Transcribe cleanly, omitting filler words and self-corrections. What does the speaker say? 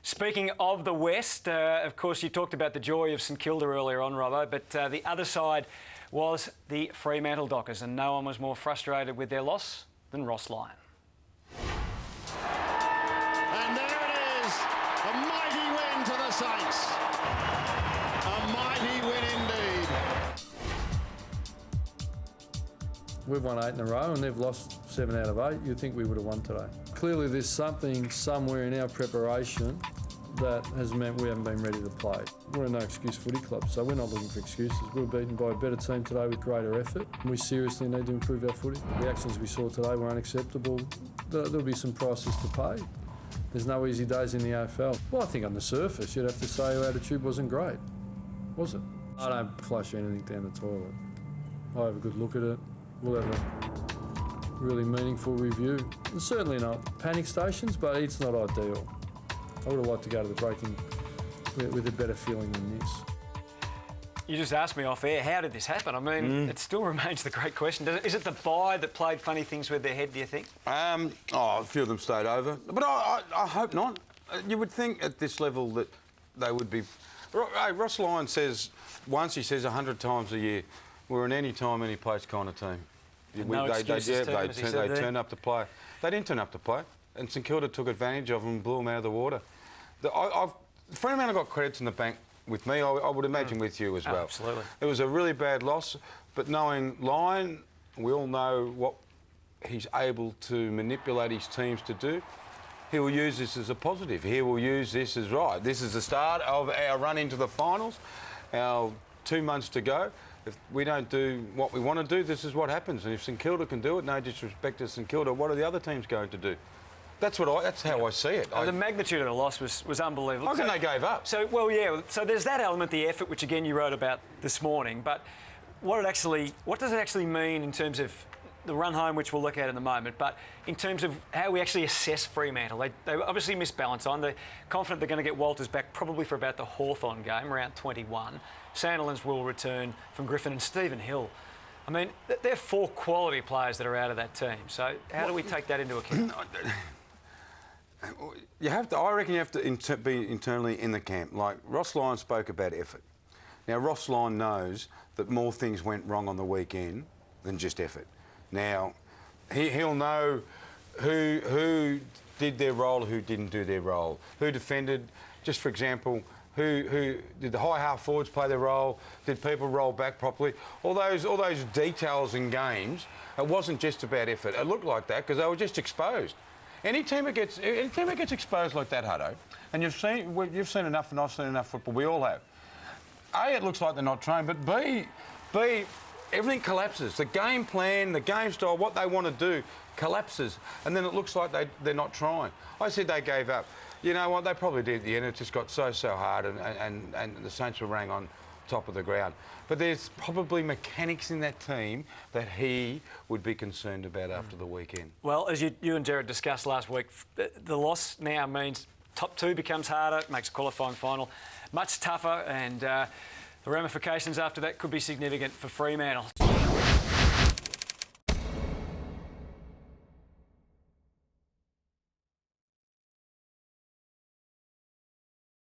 Speaking of the West, of course, you talked about the joy of St Kilda earlier on, Robbo, but the other side was the Fremantle Dockers, and no one was more frustrated with their loss than Ross Lyon. And there it is, a mighty win to the Saints. A mighty win indeed. We've won 8 in a row and they've lost 7 out of 8. You'd think we would have won today. Clearly there's something somewhere in our preparation that has meant we haven't been ready to play. We're a no-excuse footy club, so we're not looking for excuses. We were beaten by a better team today with greater effort. We seriously need to improve our footy. The actions we saw today were unacceptable. There'll be some prices to pay. There's no easy days in the AFL. Well, I think on the surface you'd have to say our attitude wasn't great, was it? I don't flush anything down the toilet. I have a good look at it. We'll have a really meaningful review. Certainly not panic stations, but it's not ideal. I would have liked to go to the breaking with a better feeling than this. You just asked me off air, how did this happen? I mean, it still remains the great question. Is it the bye that played funny things with their head, do you think? A few of them stayed over. But I hope not. You would think at this level that they would be... Hey, Ross Lyon says, once he says 100 times a year, we're an any time, any place kind of team. They turned up to play. They didn't turn up to play. And St Kilda took advantage of them and blew them out of the water. Fremantle got credits in the bank with me, I would imagine with you as well. Absolutely. It was a really bad loss, but knowing Lyon, we all know what he's able to manipulate his teams to do. He will use this as a positive. He will use this as right. This is the start of our run into the finals, our 2 months to go. If we don't do what we want to do, this is what happens. And if St Kilda can do it, no disrespect to St Kilda, what are the other teams going to do? That's how I see it. The magnitude of the loss was unbelievable. How can they gave up? So there's that element, the effort, which again you wrote about this morning. But what does it actually mean in terms of the run home, which we'll look at in a moment, but in terms of how we actually assess Fremantle? They obviously missed balance on. They're confident they're going to get Walters back probably for about the Hawthorn game, around 21. Sandilands will return from Griffin, and Stephen Hill. I mean, they're 4 quality players that are out of that team. So how do we take that into account? I reckon you have to be internally in the camp. Like Ross Lyon spoke about effort. Now Ross Lyon knows that more things went wrong on the weekend than just effort. Now he'll know who did their role, who didn't do their role, who defended. Just for example, who did the high half forwards play their role? Did people roll back properly? All those details in games. It wasn't just about effort. It looked like that because they were just exposed. Any team that gets exposed like that, Hutto, and you've seen enough, and I've seen enough football. We all have. A, it looks like they're not trained, but B, everything collapses. The game plan, the game style, what they want to do collapses, and then it looks like they're not trying. I said they gave up. You know what? They probably did at the end. It just got so hard, and the Saints were rang on top of the ground. But there's probably mechanics in that team that he would be concerned about after the weekend. Well, as you and Jared discussed last week, the loss now means top 2 becomes harder, it makes a qualifying final much tougher, and the ramifications after that could be significant for Fremantle.